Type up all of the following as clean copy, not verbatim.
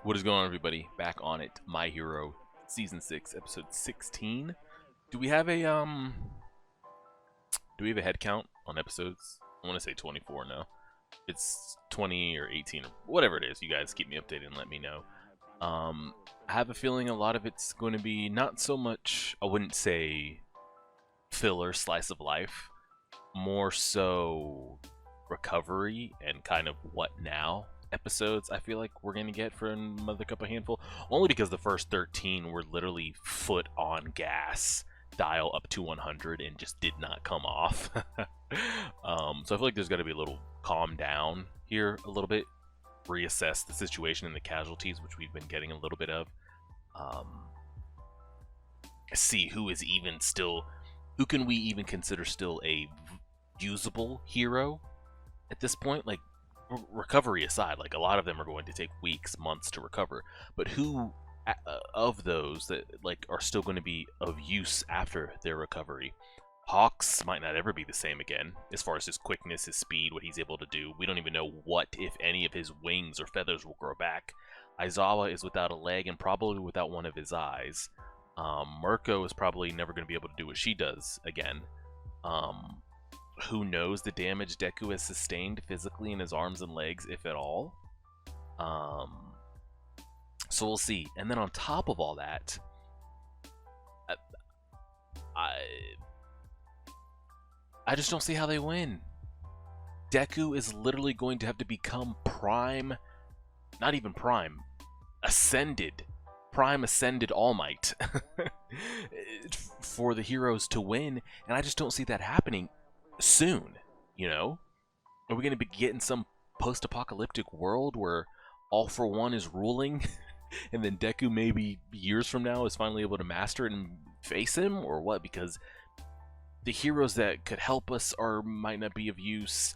What is going on, everybody? Back on it, My Hero Season 6, Episode 16. Do we have a head count on episodes? I want to say 24 now. It's 20 or 18 or whatever it is. You guys keep me updated and let me know. I have a feeling a lot of it's going to be not so much, I wouldn't say filler slice of life, more so recovery and kind of what now episodes I feel like we're going to get for another couple handful, only because the first 13 were literally foot on gas, dial up to 100, and just did not come off. So I feel like there's got to be a little calm down here a little bit, reassess the situation and the casualties, which we've been getting a little bit of, see who is even still, who can we even consider still a usable hero at this point. Like, recovery aside, like, a lot of them are going to take weeks, months to recover, but who of those that like are still going to be of use after their recovery? Hawks might not ever be the same again as far as his quickness, his speed, what he's able to do. We don't even know what, if any, of his wings or feathers will grow back. Aizawa is without a leg and probably without one of his eyes. Mirko is probably never going to be able to do what she does again. Who knows the damage Deku has sustained physically in his arms and legs, if at all. So we'll see. And then on top of all that, I just don't see how they win. Deku is literally going to have to become prime, not even prime, ascended, prime ascended All Might for the heroes to win, and I just don't see that happening soon, you know? Are we going to be getting some post-apocalyptic world where All for One is ruling, and then Deku maybe years from now is finally able to master it and face him, or what? Because the heroes that could help us might not be of use.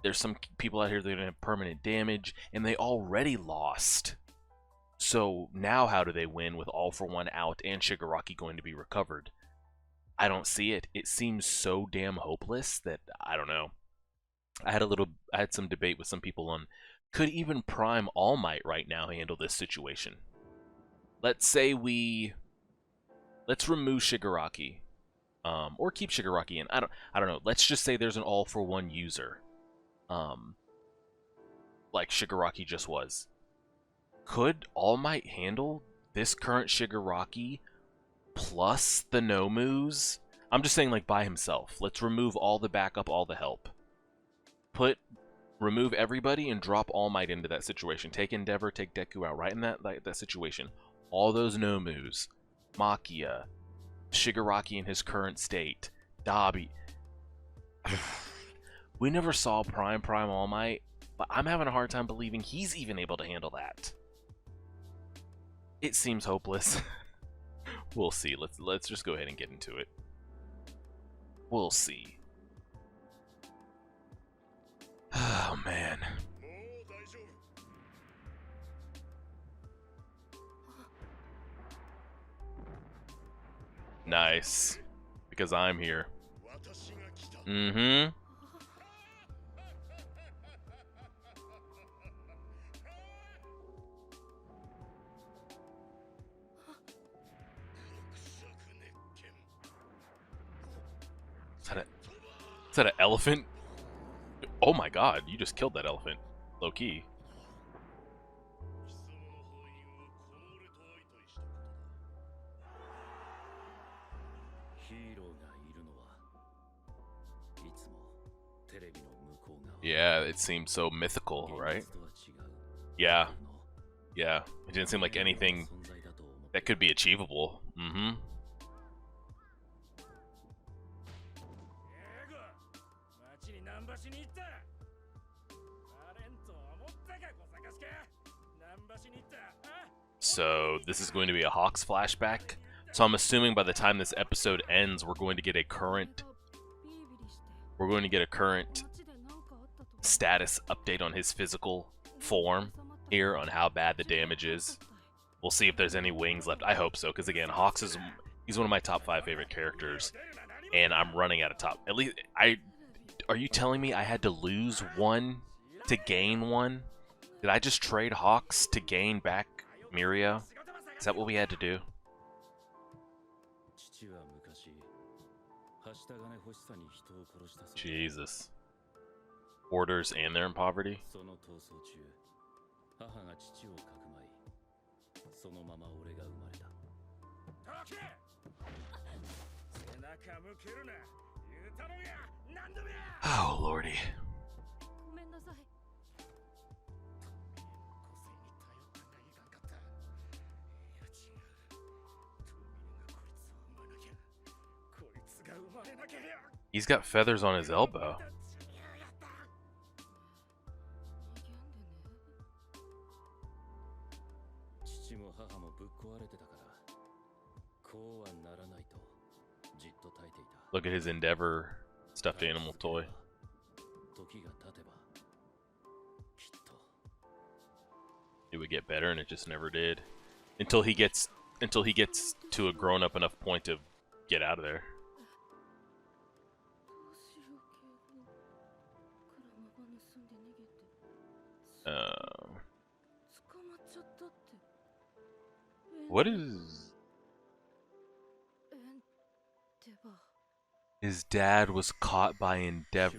There's some people out here that are going to have permanent damage, and they already lost. So now how do they win with All for One out and Shigaraki going to be recovered? I don't see it. It seems so damn hopeless that I don't know. I had some debate with some people on, could even Prime All Might right now handle this situation? Let's remove Shigaraki, or keep Shigaraki in. I don't know. Let's just say there's an All for One user, like Shigaraki just was. Could All Might handle this current Shigaraki plus the Nomus? I'm just saying, like, by himself. Let's remove all the backup, all the help. Remove everybody and drop All Might into that situation. Take Endeavor, take Deku out, right in that situation. All those Nomus, Makia, Shigaraki in his current state, Dabi. We never saw Prime All Might, but I'm having a hard time believing he's even able to handle that. It seems hopeless. We'll see. Let's just go ahead and get into it. We'll see. Oh man. Nice. Because I'm here. Mm-hmm. Is that an elephant? Oh my god, you just killed that elephant. Low key. Yeah, it seemed so mythical, right? Yeah. Yeah. It didn't seem like anything that could be achievable. Mm-hmm. So this is going to be a Hawks flashback. So I'm assuming by the time this episode ends, we're going to get a current status update on his physical form here, on how bad the damage is. We'll see if there's any wings left. I hope so, because again, Hawks he's one of my top 5 favorite characters, and I'm running out of top. At least are you telling me I had to lose one to gain one? Did I just trade Hawks to gain back Mirio? Is that what we had to do? Jesus. Hoarders and they're in poverty? Oh, lordy. He's got feathers on his elbow. Look at his Endeavor stuffed animal toy. It would get better, and it just never did. Until he gets to a grown up enough point to get out of there. What is... His dad was caught by Endeavor.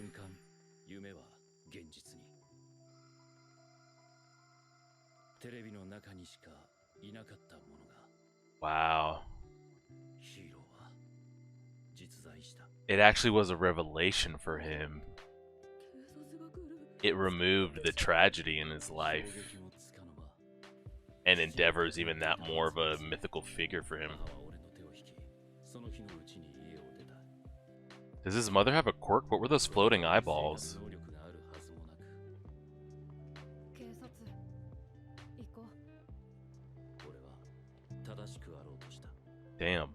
Wow. It actually was a revelation for him. It removed the tragedy in his life. And Endeavor's even that more of a mythical figure for him. Does his mother have a quirk? What were those floating eyeballs? Damn.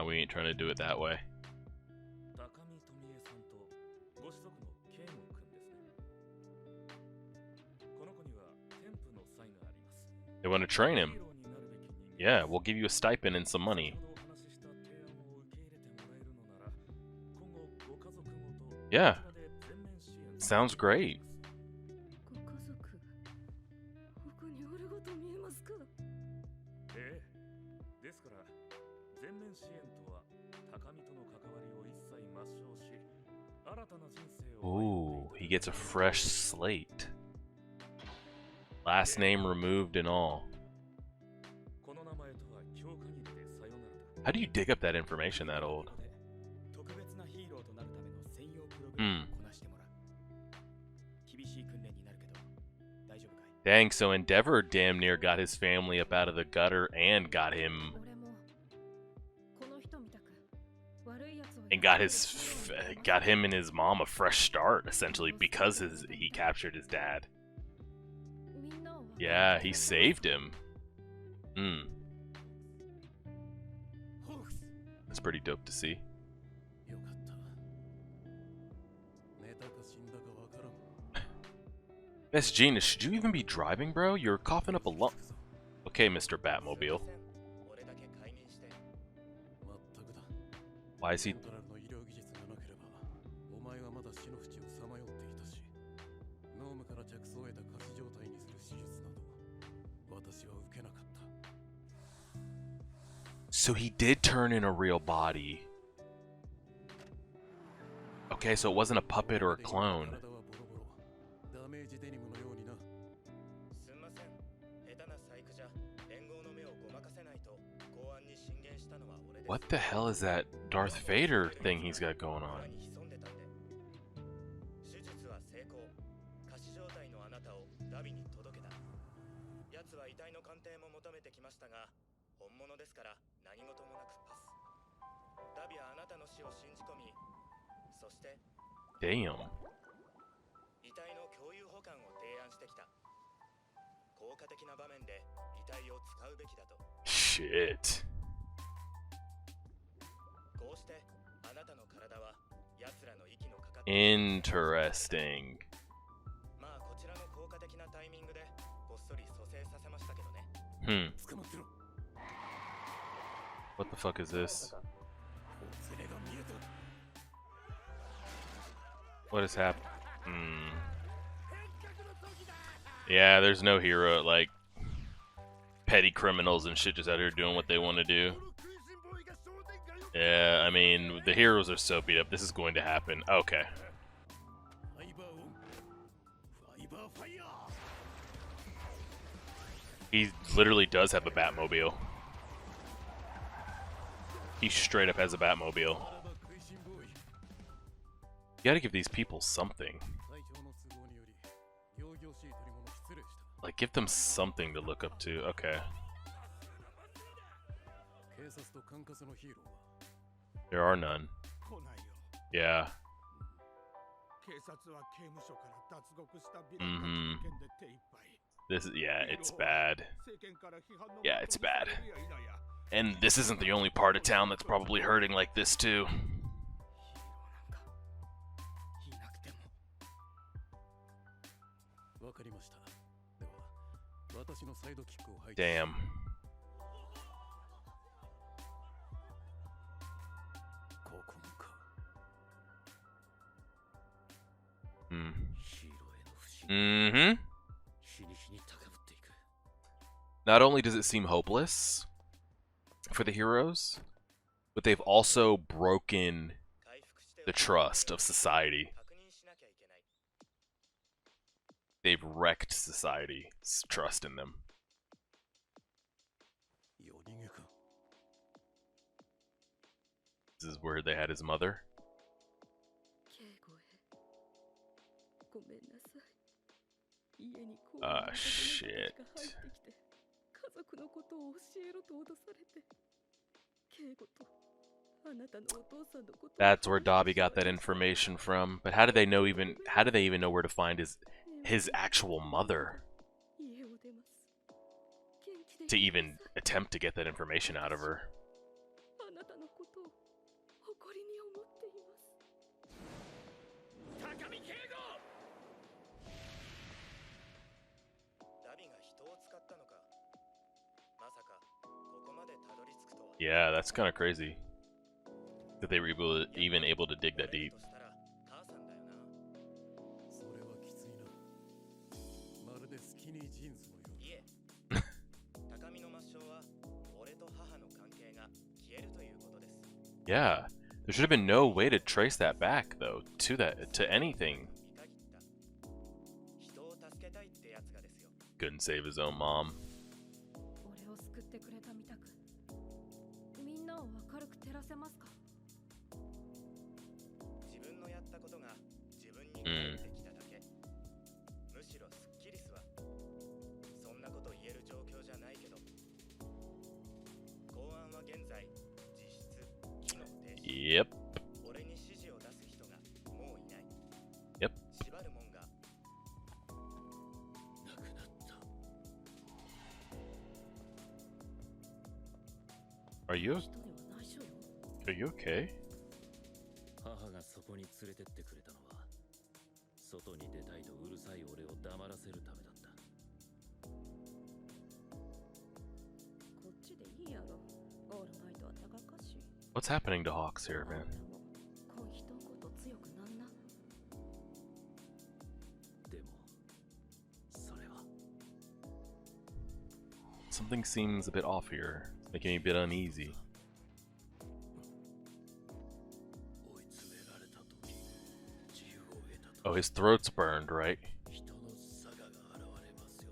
We ain't trying to do it that way. They want to train him. Yeah, we'll give you a stipend and some money. Yeah. Sounds great. Ooh, he gets a fresh slate. Last name removed and all. How do you dig up that information that old? Dang, so Endeavor damn near got his family up out of the gutter and got him... And got him and his mom a fresh start, essentially, because he captured his dad. Yeah, he saved him. That's pretty dope to see. Best Genius, should you even be driving, bro? You're coughing up a lump. Okay, Mr. Batmobile. Why is he... So he did turn in a real body. Okay, so it wasn't a puppet or a clone. What the hell is that Darth Vader thing he's got going on? Damn. Shit. Interesting. Hmm. What the fuck is this? What has happened? Hmm. Yeah, there's no hero, like, petty criminals and shit just out here doing what they want to do. Yeah, I mean, the heroes are so beat up. This is going to happen. Okay. He literally does have a Batmobile. He straight up has a Batmobile. You gotta give these people something. Like, give them something to look up to. Okay. There are none. Yeah. Mm-hmm. This is, yeah, it's bad. Yeah, it's bad. And this isn't the only part of town that's probably hurting like this, too. Damn. Hmm. Mm-hmm. Not only does it seem hopeless for the heroes, but they've also broken the trust of society. They've wrecked society's trust in them. This is where they had his mother. Ah, shit. That's where Dobby got that information from. But how do they even know where to find his actual mother? To even attempt to get that information out of her. Yeah, that's kind of crazy that they were even able to dig that deep. Yeah, there should have been no way to trace that back, though, to anything. Couldn't save his own mom. Mm. Yep. Yep. Are you okay? What's happening to Hawks here, man? Something seems a bit off here. It's making me a bit uneasy. Oh, his throat's burned, right?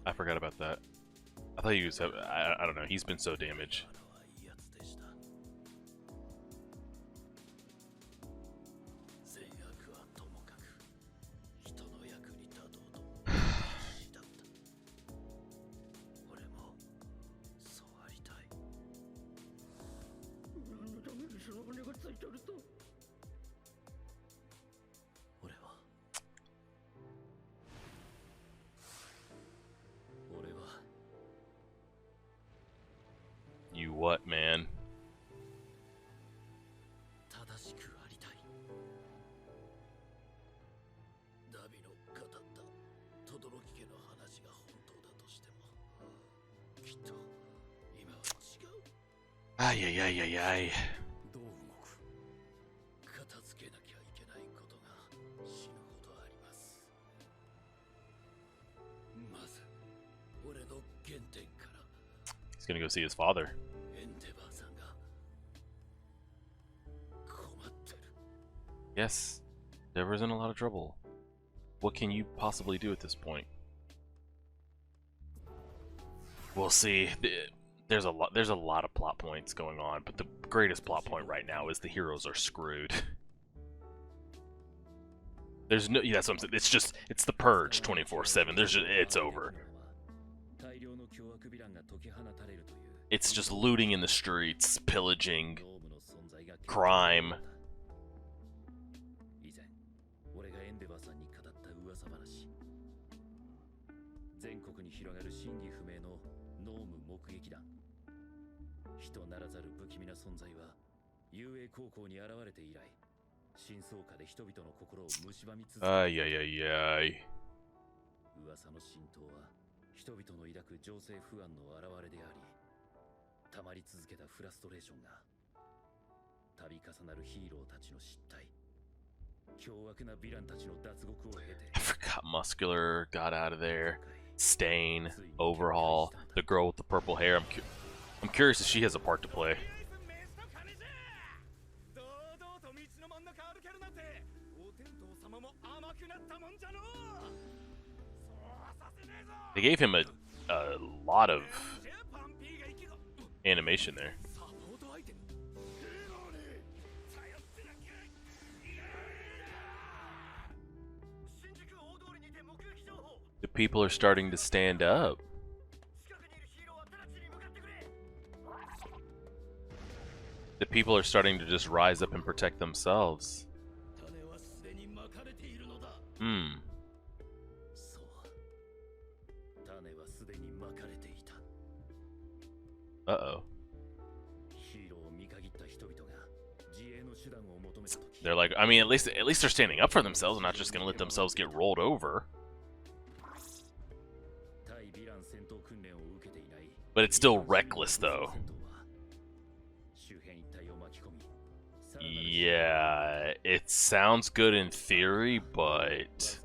I forgot about that. I thought he was... I don't know. He's been so damaged. You what, man? Ay, ay, ay, ay, ay. He's gonna go see his father. Yes, there was in a lot of trouble. What can you possibly do at this point? We'll see. There's a lot of plot points going on, but the greatest plot point right now is the heroes are screwed. There's no, yeah, that's what I'm saying. It's the purge 24/7. It's over. It's just looting in the streets, pillaging, crime. Ay, ay, ay, ay. 噂の浸透は人々の抱く情勢不安の表れであり、溜まり続けたフラストレーションが度重なるヒーローたちの失態、凶悪なヴィランたちの脱獄を経て I forgot Muscular got out of there. Stain, Overhaul, the girl with the purple hair. I'm curious if she has a part to play. They gave him a lot of animation there. The people are starting to stand up. The people are starting to just rise up and protect themselves. Hmm. Uh-oh. They're like, I mean, at least they're standing up for themselves and not just gonna let themselves get rolled over. But it's still reckless, though. Yeah, it sounds good in theory, but...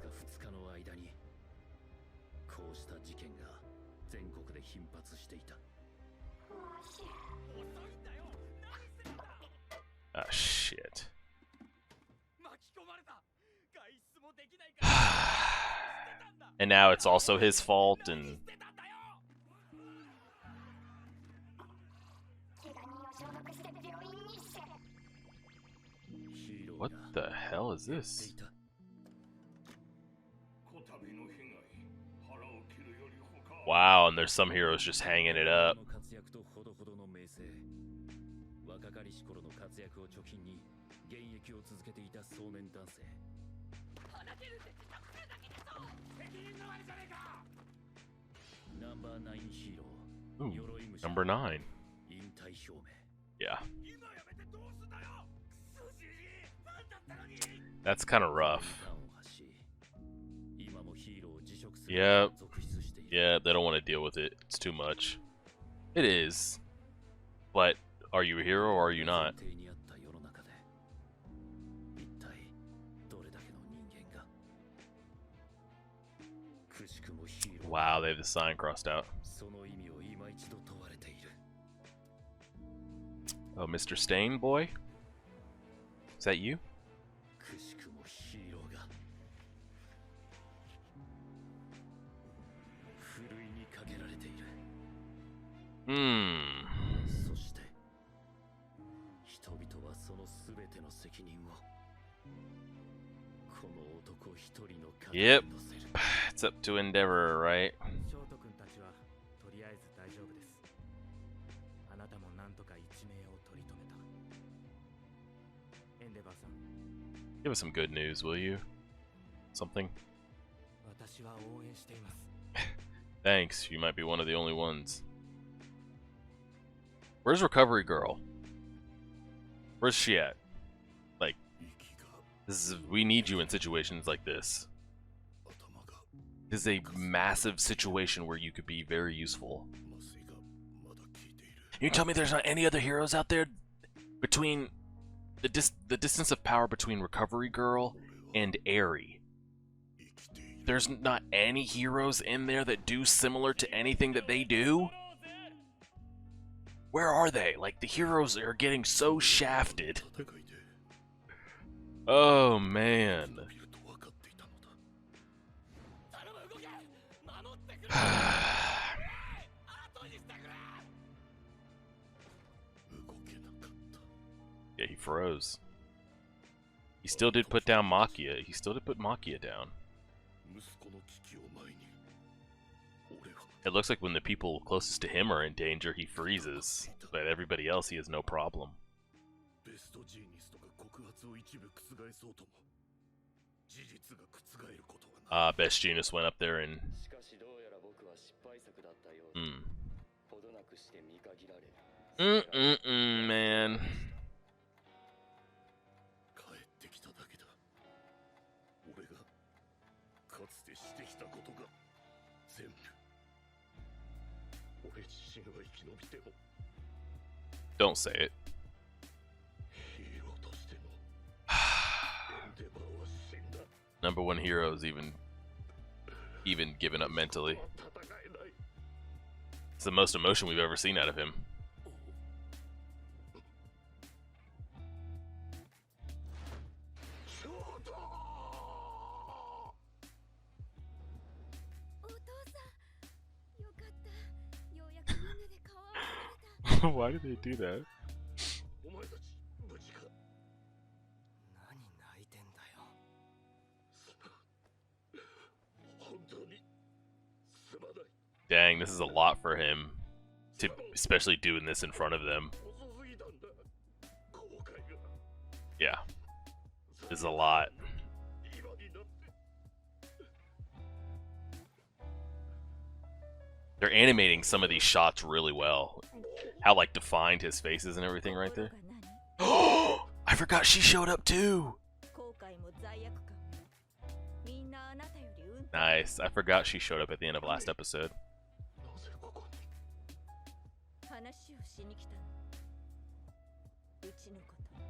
Ah, shit. And now it's also his fault, and... What the hell is this? Wow, and there's some heroes just hanging it up. Ooh, number 9. Yeah. That's kind of rough. Yep. Yeah, they don't want to deal with it. It's too much. It is. But are you a hero or are you not? Wow, they have the sign crossed out. Oh, Mr. Stain boy? Is that you? Hmm. Yep. It's up to Endeavor, right? Give us some good news, will you? Something? Thanks, you might be one of the only ones. Where's Recovery Girl? Where's she at? Like, we need you in situations like this. This is a massive situation where you could be very useful. You tell me there's not any other heroes out there between the distance of power between Recovery Girl and Aerie. There's not any heroes in there that do similar to anything that they do? Where are they? Like, the heroes are getting so shafted. Oh, man. Yeah, he froze. He still did put down Makia. He still did put Makia down. It looks like when the people closest to him are in danger, he freezes. But everybody else, he has no problem. Best Genius went up there and... man. Don't say it. Number one hero is even giving up mentally. It's the most emotion we've ever seen out of him. Why did they do that? Dang, this is a lot for him, to especially doing this in front of them. Yeah, this is a lot. They're animating some of these shots really well. How, like, defined his face is and everything right there. Oh, I forgot she showed up too. Nice. I forgot she showed up at the end of last episode.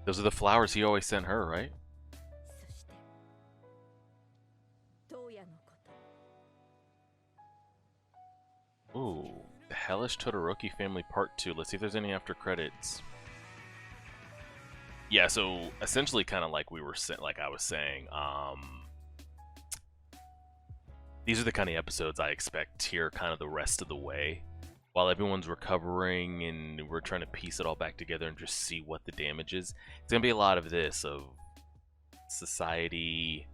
Those are the flowers he always sent her, right? Ooh, the Hellish Todoroki Family Part 2. Let's see if there's any after credits. Yeah, so essentially kind of like I was saying, these are the kind of episodes I expect here kind of the rest of the way. While everyone's recovering and we're trying to piece it all back together and just see what the damage is. It's going to be a lot of this, of society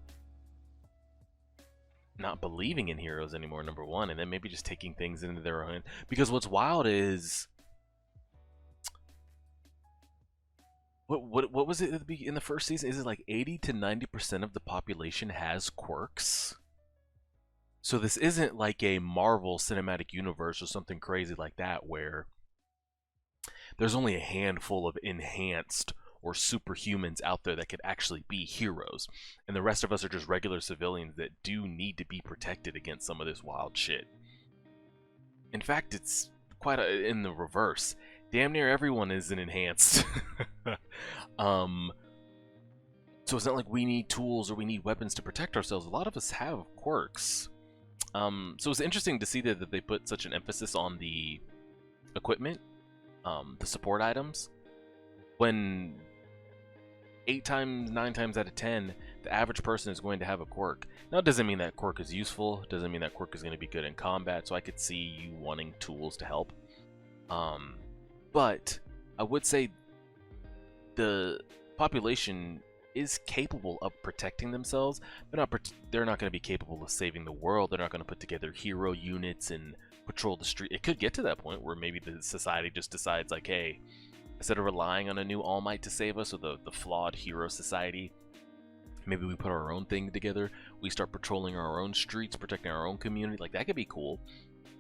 not believing in heroes anymore, number one, and then maybe just taking things into their own. Because what's wild is... What was it in the first season? Is it like 80 to 90% of the population has quirks? So this isn't like a Marvel Cinematic Universe or something crazy like that where there's only a handful of enhanced or superhumans out there that could actually be heroes. And the rest of us are just regular civilians that do need to be protected against some of this wild shit. In fact, it's quite in the reverse. Damn near everyone is an enhanced. So it's not like we need tools or we need weapons to protect ourselves. A lot of us have quirks. So it's interesting to see that they put such an emphasis on the equipment, the support items, when 8 times, 9 times out of 10, the average person is going to have a quirk. Now, it doesn't mean that quirk is useful, doesn't mean that quirk is going to be good in combat, so I could see you wanting tools to help. But I would say the population is capable of protecting themselves. They're not going to be capable of saving the world. They're not going to put together hero units and patrol the street. It could get to that point where maybe the society just decides, like, hey, instead of relying on a new All Might to save us, or the flawed hero society, maybe we put our own thing together. We start patrolling our own streets, protecting our own community. Like, that could be cool.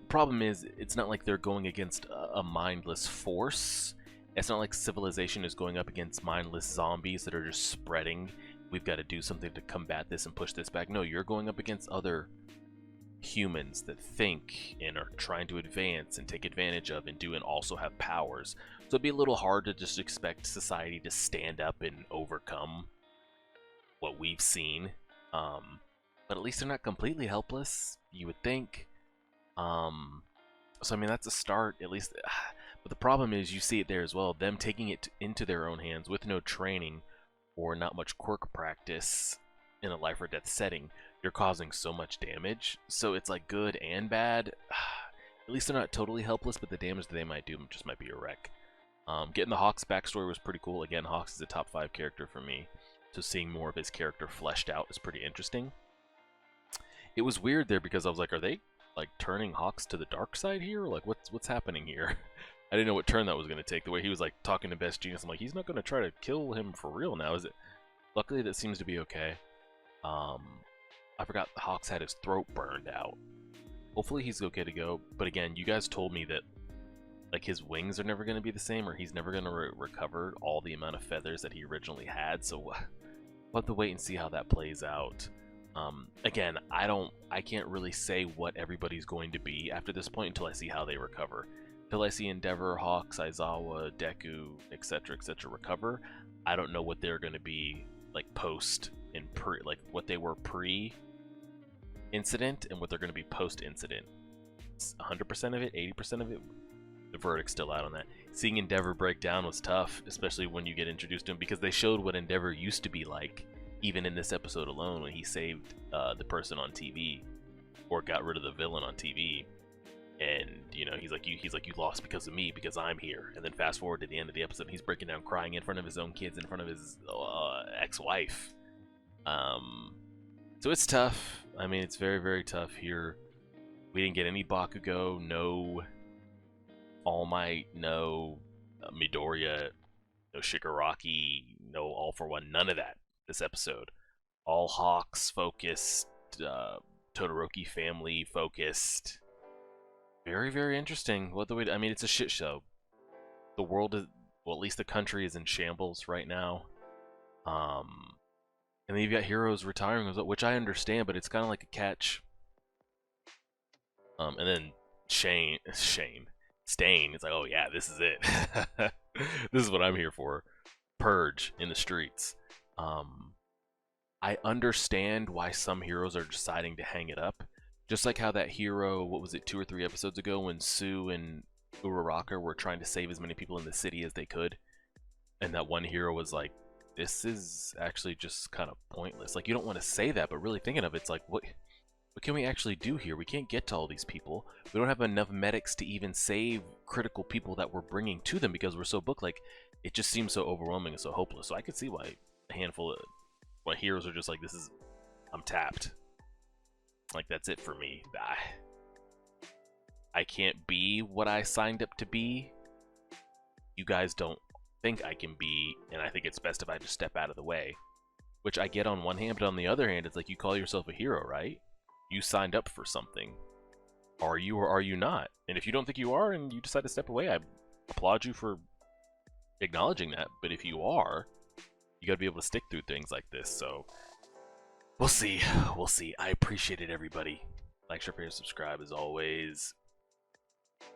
Problem is, it's not like they're going against a mindless force. It's not like civilization is going up against mindless zombies that are just spreading. We've got to do something to combat this and push this back. No, you're going up against other humans that think and are trying to advance and take advantage of and do and also have powers. So it'd be a little hard to just expect society to stand up and overcome what we've seen. But at least they're not completely helpless, you would think. So I mean, that's a start, at least. But the problem is, you see it there as well. Them taking it into their own hands with no training or not much quirk practice in a life or death setting, you're causing so much damage. So it's like good and bad. At least they're not totally helpless, but the damage that they might do just might be a wreck. Getting the Hawks backstory was pretty cool. Again, Hawks is a top 5 character for me, so seeing more of his character fleshed out is pretty interesting. It was weird there because I was like, are they like turning Hawks to the dark side here? Like, what's happening here? I didn't know what turn that was going to take. The way he was like talking to Best Genius, I'm like, he's not going to try to kill him for real now, is it? Luckily, that seems to be okay. I forgot the Hawks had his throat burned out. Hopefully he's okay to go. But again, you guys told me that like his wings are never going to be the same, or he's never going to recover all the amount of feathers that he originally had. So we'll have to wait and see how that plays out. Again, I can't really say what everybody's going to be after this point until I see how they recover. Until I see Endeavor, Hawks, Aizawa, Deku, etc., recover, I don't know what they're going to be like post and pre, like what they were pre-incident and what they're going to be post-incident. 100% of it, 80% of it. The verdict's still out on that. Seeing Endeavor break down was tough, especially when you get introduced to him, because they showed what Endeavor used to be like, even in this episode alone, when he saved the person on TV, or got rid of the villain on TV, and you know he's like you lost because of me, because I'm here. And then fast forward to the end of the episode, and he's breaking down, crying in front of his own kids, in front of his ex-wife. So it's tough. I mean, it's very, very tough here. We didn't get any Bakugo, no All Might, no Midoriya, no Shigaraki, no All For One, none of that this episode. All Hawks focused, Todoroki family focused. Very, very interesting. I mean, it's a shit show. The world is, well, at least the country is in shambles right now. And then you've got heroes retiring, which I understand, but it's kind of like a catch. And then Stain, it's like, oh yeah, this is it. This is what I'm here for. Purge in the streets. I understand why some heroes are deciding to hang it up. Just like how that hero, what was it, 2 or 3 episodes ago, when Sue and Uraraka were trying to save as many people in the city as they could, and that one hero was like, this is actually just kind of pointless. Like, you don't want to say that, but really thinking of it, it's like, what can we actually do here? We can't get to all these people. We don't have enough medics to even save critical people that we're bringing to them because we're so booked. Like, it just seems so overwhelming and so hopeless. So I could see why a handful of heroes are just like, I'm tapped. Like, that's it for me. I can't be what I signed up to be. You guys don't think I can be, and I think it's best if I just step out of the way. Which I get on one hand, but on the other hand, it's like, you call yourself a hero, right? You signed up for something. Are you or are you not? And if you don't think you are and you decide to step away, I applaud you for acknowledging that. But if you are, you gotta be able to stick through things like this. So we'll see. We'll see. I appreciate it, everybody. Like, share, subscribe as always.